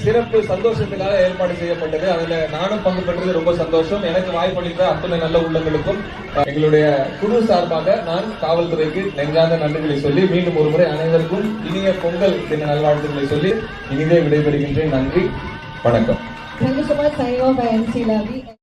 சிறப்பு சந்தோஷத்துக்காக ஏற்பாடு செய்யப்பட்டது. அதுல நானும் பங்கு பெற்றது ரொம்ப சந்தோஷம். எனக்கு வாய்ப்பளித்த அத்தனை நல்ல உள்ளங்களுக்கும் எங்களுடைய குழு சார்பாக நான் காவல்துறைக்கு நெஞ்சார்ந்த நன்றிகளை சொல்லி மீண்டும் ஒருமுறை அனைவருக்கும் இனிய பொங்கல் தின நல்வாழ்த்துக்களை சொல்லி இனிதே விடைபெறுகின்றேன். நன்றி, வணக்கம். Thank you so much. Signing off by MC Lavi.